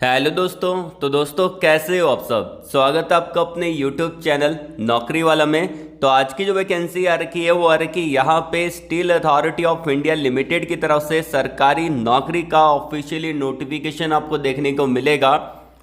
Hello दोस्तों। तो दोस्तों कैसे हो आप सब। स्वागत है आपका अपने यूट्यूब चैनल नौकरी वाला में। तो आज की जो वैकेंसी आ रखी है वो आ रखी है यहाँ पे steel authority of India limited की तरफ से सरकारी नौकरी का ऑफिशियली नोटिफिकेशन आपको देखने को मिलेगा।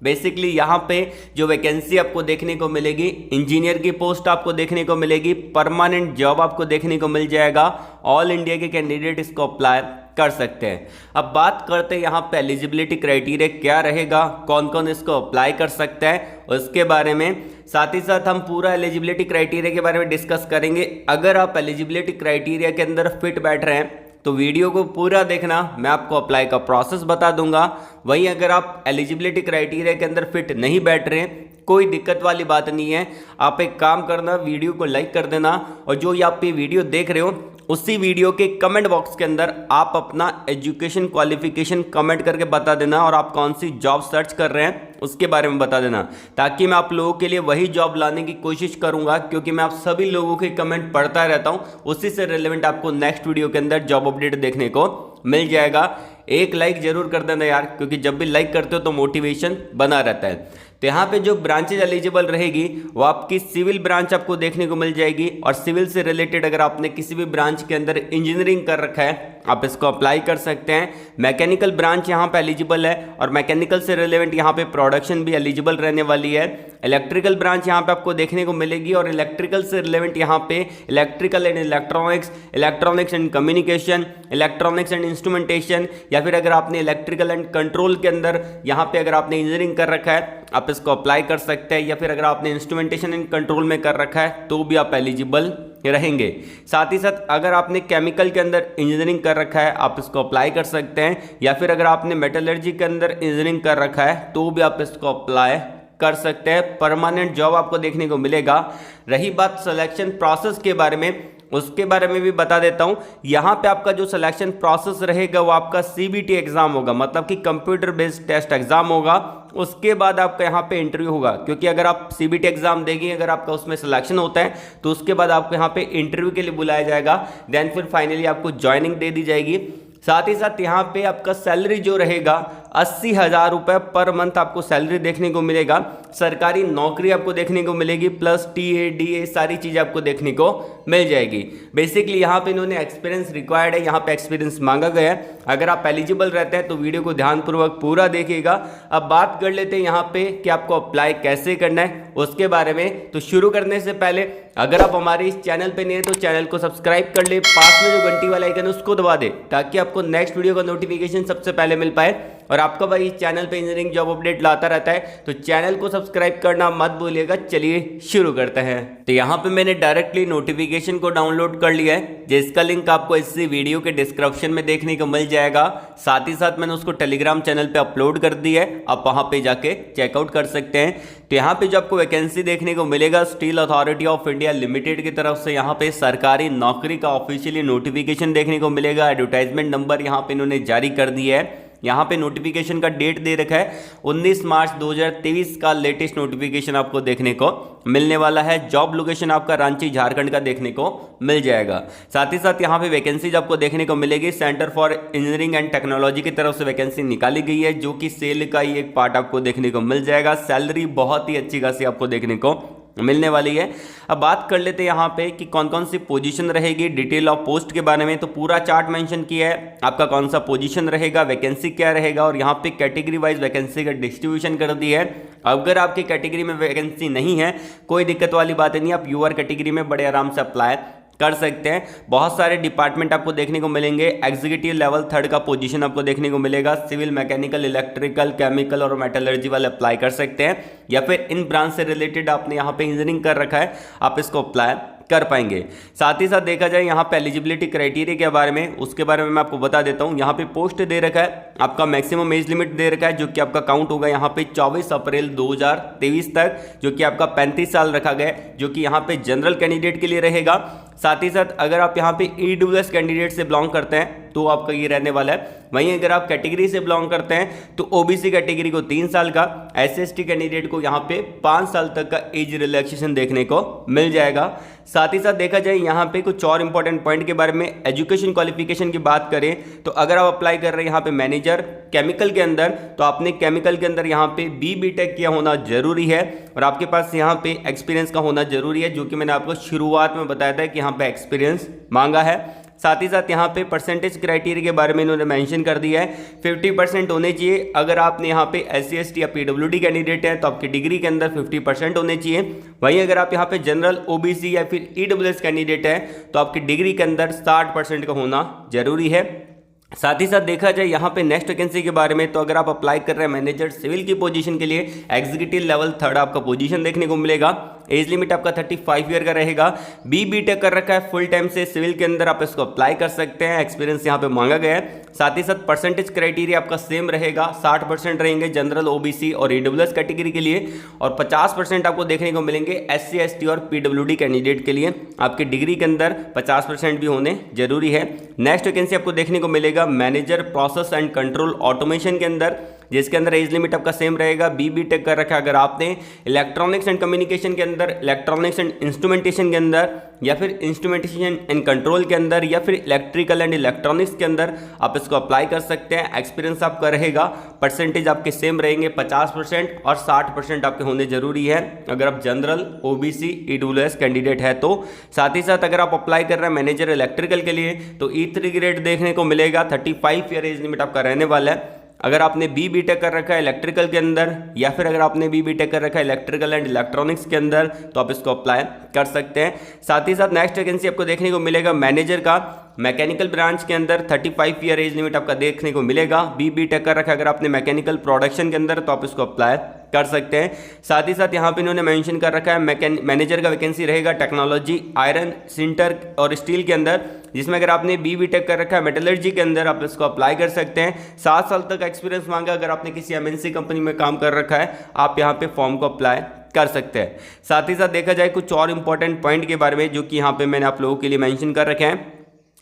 बेसिकली यहाँ पे जो वैकेंसी आपको देखने को मिलेगी, इंजीनियर की पोस्ट आपको देखने को मिलेगी, परमानेंट जॉब आपको देखने को मिल जाएगा। ऑल इंडिया के कैंडिडेट इसको अप्लाई कर सकते हैं। अब बात करते हैं यहाँ पे एलिजिबिलिटी क्राइटेरिया क्या रहेगा, कौन कौन इसको अप्लाई कर सकता है उसके बारे में। साथ ही साथ हम पूरा एलिजिबिलिटी क्राइटेरिया के बारे में डिस्कस करेंगे। अगर आप एलिजिबिलिटी क्राइटेरिया के अंदर फिट बैठ रहे हैं तो वीडियो को पूरा देखना, मैं आपको अप्लाई का प्रोसेस बता दूंगा। वहीं अगर आप एलिजिबिलिटी क्राइटेरिया के अंदर फिट नहीं बैठ रहे हैं, कोई दिक्कत वाली बात नहीं है। आप एक काम करना, वीडियो को लाइक कर देना और जो ये आप ये वीडियो देख रहे हो उसी वीडियो के कमेंट बॉक्स के अंदर आप अपना एजुकेशन क्वालिफिकेशन कमेंट करके बता देना और आप कौन सी जॉब सर्च कर रहे हैं उसके बारे में बता देना, ताकि मैं आप लोगों के लिए वही जॉब लाने की कोशिश करूंगा। क्योंकि मैं आप सभी लोगों के कमेंट पढ़ता रहता हूं, उसी से रिलेवेंट आपको नेक्स्ट वीडियो के अंदर जॉब अपडेट देखने को मिल जाएगा। एक लाइक जरूर कर देना यार, क्योंकि जब भी लाइक करते हो तो मोटिवेशन बना रहता है। तो यहाँ पे जो ब्रांचेज एलिजिबल रहेगी वो आपकी सिविल ब्रांच आपको देखने को मिल जाएगी। और सिविल से रिलेटेड अगर आपने किसी भी ब्रांच के अंदर इंजीनियरिंग कर रखा है आप इसको अप्लाई कर सकते हैं। मैकेनिकल ब्रांच यहाँ पे एलिजिबल है और मैकेनिकल से रिलेवेंट यहाँ पे प्रोडक्शन भी एलिजिबल रहने वाली है। इलेक्ट्रिकल ब्रांच यहाँ पे आपको देखने को मिलेगी और इलेक्ट्रिकल से रिलेवेंट यहाँ पे electrical and electronics, electronics and communication, electronics and instrumentation, या फिर अगर आपने इलेक्ट्रिकल एंड कंट्रोल के अंदर यहाँ पे अगर आपने इंजीनियरिंग कर रखा है आप इसको अप्लाई कर सकते हैं। या फिर अगर आपने इंस्ट्रूमेंटेशन एंड कंट्रोल में कर रखा है तो भी आप एलिजिबल रहेंगे। साथ ही साथ अगर आपने केमिकल के अंदर इंजीनियरिंग कर रखा है आप इसको अप्लाई कर सकते हैं। या फिर अगर आपने मेटलर्जी के अंदर इंजीनियरिंग कर रखा है तो भी आप इसको अप्लाई कर सकते हैं। परमानेंट जॉब आपको देखने को मिलेगा। रही बात सिलेक्शन प्रोसेस के बारे में, उसके बारे में भी बता देता हूं। यहां पे आपका जो सिलेक्शन प्रोसेस रहेगा वो आपका सीबीटी एग्जाम होगा, मतलब कि कंप्यूटर बेस्ड टेस्ट एग्जाम होगा। उसके बाद आपका यहाँ पे इंटरव्यू होगा, क्योंकि अगर आप सीबीटी एग्जाम देंगे, अगर आपका उसमें सिलेक्शन होता है तो उसके बाद आपको यहाँ पे इंटरव्यू के लिए बुलाया जाएगा। देन फिर फाइनली आपको ज्वाइनिंग दे दी जाएगी। साथ ही साथ यहाँ पे आपका सैलरी जो रहेगा 80,000 रुपये पर मंथ आपको सैलरी देखने को मिलेगा। सरकारी नौकरी आपको देखने को मिलेगी, प्लस टीए डीए सारी चीज़ें आपको देखने को मिल जाएगी। बेसिकली यहाँ पे इन्होंने एक्सपीरियंस रिक्वायर्ड है, यहाँ पे एक्सपीरियंस मांगा गया है। अगर आप एलिजिबल रहते हैं तो वीडियो को ध्यानपूर्वक पूरा देखिएगा। अब बात कर लेते हैं यहाँ पे कि आपको अप्लाई कैसे करना है उसके बारे में। तो शुरू करने से पहले अगर आप हमारे इस चैनल पे नहीं है तो चैनल को सब्सक्राइब कर ले, पास में जो घंटी वाला आइकन है उसको दबा दे, ताकि आपको नेक्स्ट वीडियो का नोटिफिकेशन सबसे पहले मिल पाए। और आपका भाई इस चैनल पे इंजीनियरिंग जॉब अपडेट लाता रहता है, तो चैनल को सब्सक्राइब करना मत भूलिएगा। चलिए शुरू करते हैं। तो यहाँ पे मैंने डायरेक्टली नोटिफिकेशन को डाउनलोड कर लिया है, जिसका लिंक आपको इसी वीडियो के डिस्क्रिप्शन में देखने को मिल जाएगा। साथ ही साथ मैंने उसको टेलीग्राम चैनल पे अपलोड कर दी है, आप वहाँ पे जाके चेकआउट कर सकते हैं। तो यहाँ पे जो आपको वैकेंसी देखने को मिलेगा steel authority of India limited की तरफ से यहाँ पे सरकारी नौकरी का ऑफिशियली नोटिफिकेशन देखने को मिलेगा। एडवर्टाइजमेंट नंबर यहाँ पे इन्होंने जारी कर दिया है। यहाँ पे नोटिफिकेशन का डेट दे रखा है 19 मार्च 2023 का लेटेस्ट नोटिफिकेशन आपको देखने को मिलने वाला है। जॉब लोकेशन आपका रांची झारखंड का देखने को मिल जाएगा। साथ ही साथ यहाँ पे वैकेंसीज आपको देखने को मिलेगी। Centre for engineering and technology की तरफ से वैकेंसी निकाली गई है, जो कि सेल का ही एक पार्ट आपको देखने को मिल जाएगा। सैलरी बहुत ही अच्छी खासी आपको देखने को मिलने वाली है। अब बात कर लेते हैं यहाँ पे कि कौन कौन सी पोजीशन रहेगी, डिटेल ऑफ पोस्ट के बारे में। तो पूरा चार्ट मेंशन किया है, आपका कौन सा पोजीशन रहेगा, वैकेंसी क्या रहेगा, और यहाँ पे कैटेगरी वाइज वैकेंसी का डिस्ट्रीब्यूशन कर दी है। अगर आपकी कैटेगरी में वैकेंसी नहीं है कोई दिक्कत वाली बात नहीं, आप यूआर कैटेगरी में बड़े आराम से अप्लाई कर सकते हैं। बहुत सारे डिपार्टमेंट आपको देखने को मिलेंगे। एग्जीक्यूटिव लेवल 3 का पोजीशन आपको देखने को मिलेगा। सिविल, मैकेनिकल, इलेक्ट्रिकल, केमिकल और मेटलर्जी वाले अप्लाई कर सकते हैं। या फिर इन ब्रांच से रिलेटेड आपने यहाँ पे इंजीनियरिंग कर रखा है आप इसको अप्लाई कर पाएंगे। साथ ही साथ देखा जाए यहाँ पे एलिजिबिलिटी क्राइटेरिया के बारे में, उसके बारे में मैं आपको बता देता हूँ। यहाँ पे पोस्ट दे रखा है, आपका मैक्सिमम एज लिमिट दे रखा है, जो कि आपका काउंट होगा यहाँ पे 24 अप्रैल 2023 तक, जो कि आपका 35 साल रखा गया है, जो कि यहाँ पे जनरल कैंडिडेट के लिए रहेगा। साथ ही साथ अगर आप यहाँ पे EWS कैंडिडेट से बिलोंग करते हैं तो आपका ये रहने वाला है। वहीं अगर आप कैटेगरी से बिलोंग करते हैं तो OBC कैटेगरी को 3 साल का, SC/ST कैंडिडेट को यहाँ पे 5 साल तक का एज रिलैक्सेशन देखने को मिल जाएगा। साथ ही साथ देखा जाए यहाँ पे कुछ और इंपॉर्टेंट पॉइंट के बारे में, एजुकेशन क्वालिफिकेशन की बात करें तो अगर आप अप्लाई कर रहे हैं यहाँ पे मैनेजर केमिकल के अंदर, तो आपने केमिकल के अंदर यहाँ पे BTech किया होना जरूरी है और आपके पास यहाँ पे एक्सपीरियंस का होना जरूरी है, जो कि मैंने आपको शुरुआत में बताया था कि यहाँ पे एक्सपीरियंस मांगा है। साथ ही साथ यहाँ पे परसेंटेज क्राइटेरिया के बारे में इन्होंने मेंशन कर दिया है, 50% होने चाहिए। अगर आपने यहाँ पे SC/ST या PWD कैंडिडेट है तो आपकी डिग्री के अंदर 50% होने चाहिए। वहीं अगर आप यहाँ पे जनरल, OBC या फिर EWS कैंडिडेट है तो आपकी डिग्री के अंदर 60% का होना जरूरी है। साथ ही साथ देखा जाए यहाँ पे नेक्स्ट वैकेंसी के बारे में, तो अगर आप अप्लाई कर रहे हैं मैनेजर सिविल की पोजीशन के लिए, एग्जीक्यूटिव लेवल 3rd आपका पोजीशन देखने को मिलेगा। एज लिमिट आपका 35 ईयर का रहेगा। BTech कर रखा है फुल टाइम से सिविल के अंदर, आप इसको अप्लाई कर सकते हैं। एक्सपीरियंस यहाँ पे मांगा गया है। साथ ही साथ परसेंटेज क्राइटेरिया आपका सेम रहेगा, 60% रहेंगे जनरल, OBC और EWS कैटेगरी के लिए और 50% आपको देखने को मिलेंगे SC/ST और PWD कैंडिडेट के लिए। आपकी डिग्री के अंदर 50% भी होने जरूरी है। नेक्स्ट वैकेंसी आपको देखने को मिलेगा manager process and control automation के अंदर, जिसके अंदर एज लिमिट आपका सेम रहेगा। BTech कर रखा है अगर आपने इलेक्ट्रॉनिक्स एंड कम्युनिकेशन के अंदर, इलेक्ट्रॉनिक्स एंड इंस्ट्रूमेंटेशन के अंदर या फिर इंस्ट्रूमेंटेशन एंड कंट्रोल के अंदर या फिर इलेक्ट्रिकल एंड इलेक्ट्रॉनिक्स के अंदर आप इसको अप्लाई कर सकते हैं। एक्सपीरियंस आपका रहेगा, परसेंटेज आपके सेम रहेंगे, 50% और 60% आपके होने जरूरी है अगर आप जनरल, OBC, EWS कैंडिडेट है तो। साथ ही साथ अगर आप अप्लाई कर रहे हैं मैनेजर इलेक्ट्रिकल के लिए तो E3 ग्रेड देखने को मिलेगा। 35 ईयर एज लिमिट आपका रहने वाला है। अगर आपने BTech कर रखा है इलेक्ट्रिकल के अंदर या फिर अगर आपने BTech कर रखा है इलेक्ट्रिकल एंड इलेक्ट्रॉनिक्स के अंदर तो आप इसको अप्लाई कर सकते हैं। साथ ही साथ नेक्स्ट वैकेंसी आपको देखने को मिलेगा मैनेजर का मैकेनिकल ब्रांच के अंदर, 35 ईयर एज लिमिट आपका देखने को मिलेगा। BTech कर रखा है अगर आपने मैकेनिकल प्रोडक्शन के अंदर तो आप इसको अप्लाई कर सकते हैं। साथ ही साथ यहाँ पे इन्होंने मेंशन कर रखा है मैनेजर का वैकेंसी रहेगा टेक्नोलॉजी, आयरन, सिंटर और स्टील के अंदर, जिसमें अगर आपने BTech कर रखा है मेटलर्जी के अंदर आप इसको अप्लाई कर सकते हैं। 7 साल तक एक्सपीरियंस मांगा। अगर आपने किसी MNC कंपनी में काम कर रखा है आप यहाँ पे फॉर्म को अप्लाई कर सकते हैं। साथ ही साथ देखा जाए कुछ और इंपॉर्टेंट पॉइंट के बारे में जो कि यहाँ पे मैंने आप लोगों के लिए मेंशन कर रखे हैं।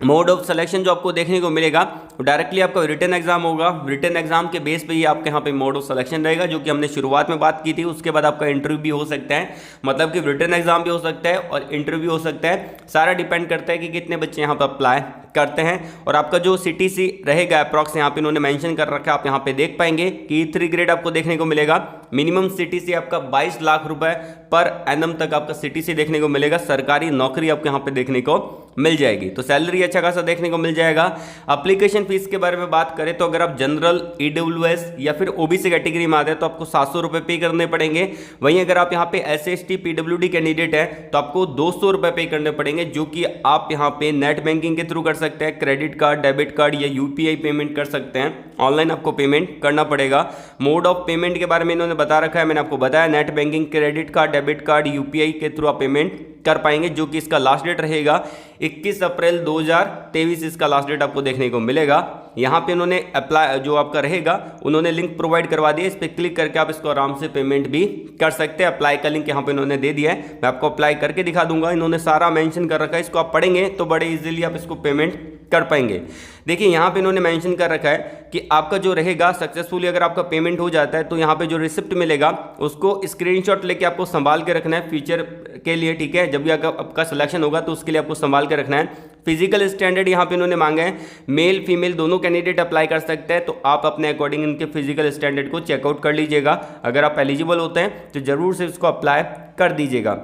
मोड ऑफ सिलेक्शन जो आपको देखने को मिलेगा डायरेक्टली आपका रिटन एग्जाम होगा। रिटन एग्जाम के बेस पे ही आपके यहाँ पे मोड ऑफ सिलेक्शन रहेगा, जो कि हमने शुरुआत में बात की थी। उसके बाद आपका इंटरव्यू भी हो सकता है, मतलब कि रिटन एग्जाम भी हो सकता है और इंटरव्यू हो सकता है। सारा डिपेंड करता है कि कितने बच्चे यहाँ पर अप्लाई करते हैं और आपका जो CTC रहेगा अप्रॉक्स यहाँ पे इन्होंने मेंशन कर रखा है। आप यहाँ पे देख पाएंगे कि E3 ग्रेड आपको देखने को मिलेगा। मिनिमम CTC आपका 22 लाख रुपए पर एनम तक आपका CTC देखने को मिलेगा। सरकारी नौकरी आपको यहाँ पे देखने को मिल जाएगी, तो सैलरी अच्छा खासा देखने को मिल जाएगा। एप्लीकेशन फीस के बारे में बात करें तो अगर आप जनरल, EWS या फिर OBC कैटेगरी में आते हैं तो आपको 700 रुपये पे करने पड़ेंगे। वहीं अगर आप यहाँ पे SC/ST PWD कैंडिडेट है तो आपको 200 रुपये पे करने पड़ेंगे, जो कि आप यहाँ पे नेट बैंकिंग के थ्रू कर सकते हैं। क्रेडिट कार्ड, डेबिट कार्ड या UPI पेमेंट कर सकते हैं। ऑनलाइन आपको पेमेंट करना पड़ेगा। मोड ऑफ पेमेंट के बारे में इन्होंने बता रखा है, मैंने आपको बताया net banking, credit card, debit card, UPI के थ्रू आप पेमेंट कर पाएंगे, जो कि इसका लास्ट डेट रहेगा 21 अप्रैल 2023। इसका लास्ट डेट आपको देखने को मिलेगा। यहाँ पे इन्होंने अप्लाई जो आपका रहेगा उन्होंने लिंक प्रोवाइड करवा दिया, इस पर क्लिक करके आप इसको आराम से पेमेंट भी कर सकते हैं। अप्लाई का लिंक यहाँ पे इन्होंने दे दिया है, मैं आपको अप्लाई करके दिखा दूंगा। इन्होंने सारा मेंशन कर रखा है, इसको आप पढ़ेंगे तो बड़े इजीली आप इसको पेमेंट कर पाएंगे। देखिए यहाँ पे इन्होंने मेंशन कर रखा है कि आपका जो रहेगा सक्सेसफुली अगर आपका पेमेंट हो जाता है तो यहाँ पे जो रिसिप्ट मिलेगा उसको स्क्रीनशॉट लेके आपको संभाल के रखना है फ्यूचर के लिए, ठीक है। जब भी आपका सिलेक्शन होगा तो उसके लिए आपको संभाल के रखना है। फिजिकल स्टैंडर्ड यहाँ पे इन्होंने मांगा है, मेल फीमेल दोनों कैंडिडेट अप्लाई कर सकते हैं, तो आप अपने अकॉर्डिंग इनके फिजिकल स्टैंडर्ड को चेकआउट कर लीजिएगा। अगर आप एलिजिबल होते हैं तो जरूर से इसको अप्लाई कर दीजिएगा।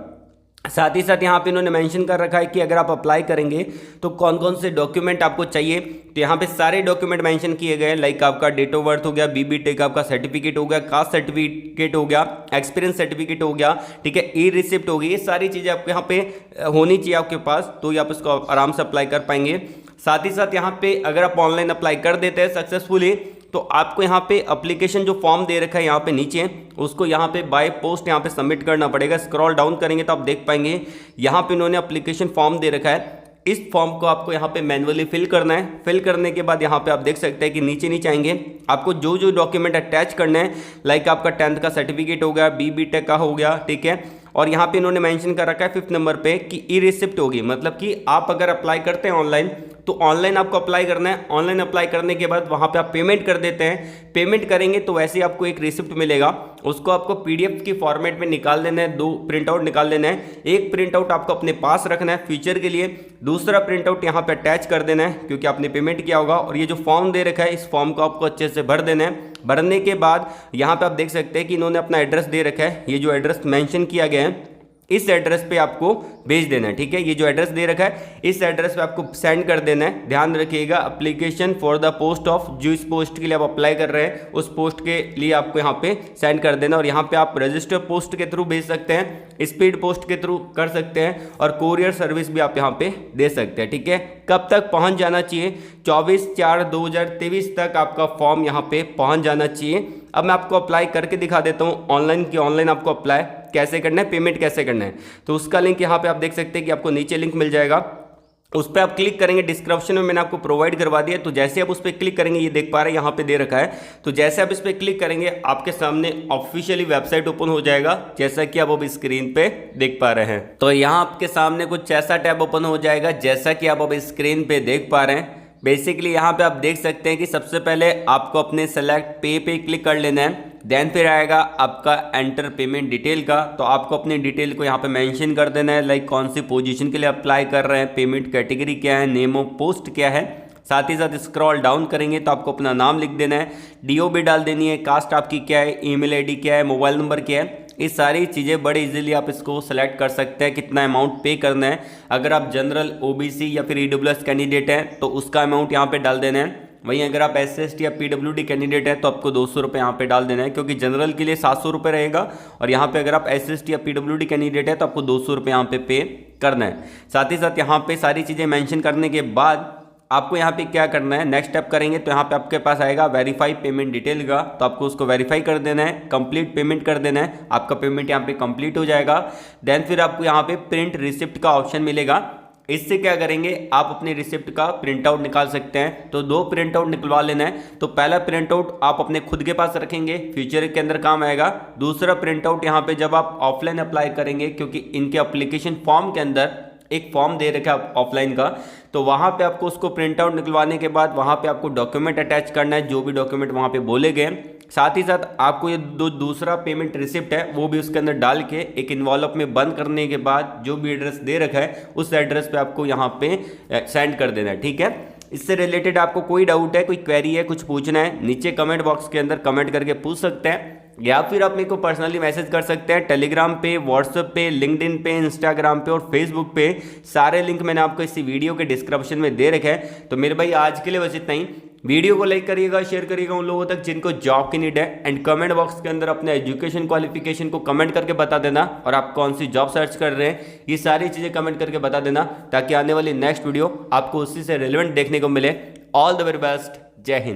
साथ ही साथ यहाँ पे इन्होंने मेंशन कर रखा है कि अगर आप अप्लाई करेंगे तो कौन कौन से डॉक्यूमेंट आपको चाहिए, तो यहाँ पे सारे डॉक्यूमेंट मेंशन किए गए हैं। लाइक आपका डेट ऑफ बर्थ हो गया, BTech आपका सर्टिफिकेट हो गया, कास्ट सर्टिफिकेट हो गया, एक्सपीरियंस सर्टिफिकेट हो गया, ठीक है, ई रिसिप्ट होगी। ये सारी चीज़ें आपके यहाँ पे होनी चाहिए आपके पास, तो आप इसको आराम से अप्लाई कर पाएंगे। साथ ही साथ यहाँ पे अगर आप ऑनलाइन अप्लाई कर देते हैं सक्सेसफुली तो आपको यहाँ पे एप्लीकेशन जो फॉर्म दे रखा है यहाँ पे नीचे, उसको यहाँ पे बाय पोस्ट यहाँ पे सबमिट करना पड़ेगा। स्क्रॉल डाउन करेंगे तो आप देख पाएंगे यहाँ पे इन्होंने एप्लीकेशन फॉर्म दे रखा है। इस फॉर्म को आपको यहाँ पे मैन्युअली फिल करना है। फिल करने के बाद यहाँ पे आप देख सकते हैं कि नीचे नीचे आएंगे, आपको जो डॉक्यूमेंट अटैच करना है, लाइक आपका 10th का सर्टिफिकेट हो गया, BTech का हो गया, ठीक है, और यहाँ पे इन्होंने मेंशन कर रखा है 5th नंबर पे कि ई रिसिप्ट होगी, मतलब कि आप अगर अप्लाई करते हैं ऑनलाइन तो ऑनलाइन आपको अप्लाई करना है। ऑनलाइन अप्लाई करने के बाद वहाँ पे आप पेमेंट कर देते हैं, पेमेंट करेंगे तो वैसे ही आपको एक रिसिप्ट मिलेगा, उसको आपको पीडीएफ की फॉर्मेट में निकाल देना है, 2 प्रिंट आउट निकाल लेना है। एक प्रिंट आउट आपको अपने पास रखना है फ्यूचर के लिए, दूसरा प्रिंट आउट यहाँ पे अटैच कर देना है क्योंकि आपने पेमेंट किया होगा। और ये जो फॉर्म दे रखा है इस फॉर्म को आपको अच्छे से भर देना है। भरने के बाद यहाँ पे आप देख सकते हैं कि इन्होंने अपना एड्रेस दे रखा है, ये जो एड्रेस मेंशन किया गया है इस एड्रेस पे आपको भेज देना है। ठीक है, ये जो एड्रेस दे रखा है इस एड्रेस पे आपको सेंड कर देना है। ध्यान रखिएगा, application for the post of, जो इस पोस्ट के लिए आप अप्लाई कर रहे हैं उस पोस्ट के लिए आपको यहाँ पे सेंड कर देना। और यहाँ पे आप रजिस्टर पोस्ट के थ्रू भेज सकते हैं, स्पीड पोस्ट के थ्रू कर सकते हैं और कोरियर सर्विस भी आप यहाँ पे दे सकते हैं। ठीक है, कब तक पहुँच जाना चाहिए? 24/4/2023 तक आपका फॉर्म यहाँ पे पहुँच जाना चाहिए। अब मैं आपको अप्लाई करके दिखा देता हूँ ऑनलाइन की ऑनलाइन आपको अप्लाई कैसे करना है, पेमेंट कैसे करना है। तो उसका लिंक यहाँ पे आप देख सकते हैं कि आपको नीचे लिंक मिल जाएगा, उस पर आप क्लिक करेंगे। डिस्क्रिप्शन में मैंने आपको प्रोवाइड करवा दिया, तो जैसे आप उस पर क्लिक करेंगे, ये देख पा रहे हैं यहाँ पे दे रखा है, तो जैसे आप इस पर क्लिक करेंगे आपके सामने ऑफिशियली वेबसाइट ओपन हो जाएगा, जैसा कि आप अभी स्क्रीन पे देख पा रहे हैं। तो यहाँ आपके सामने कुछ ऐसा टैब ओपन हो जाएगा जैसा कि आप अभी स्क्रीन पे देख पा रहे हैं। बेसिकली यहाँ पे आप देख सकते हैं कि सबसे पहले आपको अपने सेलेक्ट पे क्लिक कर लेना है, देन फिर आएगा आपका एंटर पेमेंट डिटेल का। तो आपको अपनी डिटेल को यहाँ पे मेंशन कर देना है, लाइक कौन सी पोजीशन के लिए अप्लाई कर रहे हैं, पेमेंट कैटेगरी क्या है, नेम ऑफ पोस्ट क्या है। साथ ही साथ स्क्रॉल डाउन करेंगे तो आपको अपना नाम लिख देना है, डीओबी डाल देनी है, कास्ट आपकी क्या है, ईमेल आईडी क्या है, मोबाइल नंबर क्या है। ये सारी चीज़ें बड़े इजीली आप इसको सेलेक्ट कर सकते हैं, कितना अमाउंट पे करना है। अगर आप जनरल, ओबीसी या फिर ईडब्ल्यूएस कैंडिडेट हैं तो उसका अमाउंट यहाँ पे डाल देना है। वहीं अगर आप एससी/एसटी या पीडब्ल्यूडी कैंडिडेट है तो आपको 200 रुपये यहाँ पे डाल देना है, क्योंकि जनरल के लिए 700 रुपये रहेगा और यहाँ पे अगर आप एससी/एसटी या पीडब्ल्यूडी कैंडिडेट है तो आपको 200 रुपये यहाँ पे करना है। साथ ही साथ यहाँ पे सारी चीज़ें मेंशन करने के बाद आपको यहाँ पे क्या करना है, नेक्स्ट स्टेप करेंगे तो यहाँ पे आपके पास आएगा वेरीफाई पेमेंट डिटेल का, तो आपको उसको वेरीफाई कर देना है, कंप्लीट पेमेंट कर देना है, आपका पेमेंट यहाँ पे कंप्लीट हो जाएगा। देन फिर आपको यहाँ पे प्रिंट रिसिप्ट का ऑप्शन मिलेगा। इससे क्या करेंगे, आप अपनी रिसिप्ट का प्रिंट आउट निकाल सकते हैं। तो 2 प्रिंट आउट निकलवा लेना है। तो पहला प्रिंट आउट आप अपने खुद के पास रखेंगे, फ्यूचर के अंदर काम आएगा। दूसरा प्रिंट आउट यहाँ पे जब आप ऑफलाइन अप्लाई करेंगे, क्योंकि इनके एप्लीकेशन फॉर्म के अंदर एक फॉर्म दे रखा है ऑफलाइन का, तो वहाँ पे आपको उसको प्रिंट आउट निकलवाने के बाद वहाँ पे आपको डॉक्यूमेंट अटैच करना है, जो भी डॉक्यूमेंट वहाँ पे बोले गए। साथ ही साथ आपको ये दूसरा पेमेंट रिसिप्ट है वो भी उसके अंदर डाल के एक इन्वॉल्व में बंद करने के बाद जो भी एड्रेस दे रखा है उस एड्रेस पे आपको यहाँ पे सेंड कर देना है। ठीक है, इससे रिलेटेड आपको कोई डाउट है, कोई क्वेरी है, कुछ पूछना है, नीचे कमेंट बॉक्स के अंदर कमेंट करके पूछ सकते हैं, या फिर आप मेरे को पर्सनली मैसेज कर सकते हैं टेलीग्राम पे, व्हाट्सएप पे, लिंक्डइन पे, इंस्टाग्राम पे और फेसबुक पे। सारे लिंक मैंने आपको इसी वीडियो के डिस्क्रिप्शन में दे रखे हैं। तो मेरे भाई आज के लिए बस इतना ही। वीडियो को लाइक करिएगा, शेयर करिएगा उन लोगों तक जिनको जॉब की नीड है, एंड कमेंट बॉक्स के अंदर अपने एजुकेशन क्वालिफिकेशन को कमेंट करके बता देना, और आप कौन सी जॉब सर्च कर रहे हैं ये सारी चीज़ें कमेंट करके बता देना, ताकि आने वाली नेक्स्ट वीडियो आपको उसी से रिलेवेंट देखने को मिले। ऑल द वेरी बेस्ट, जय हिंद।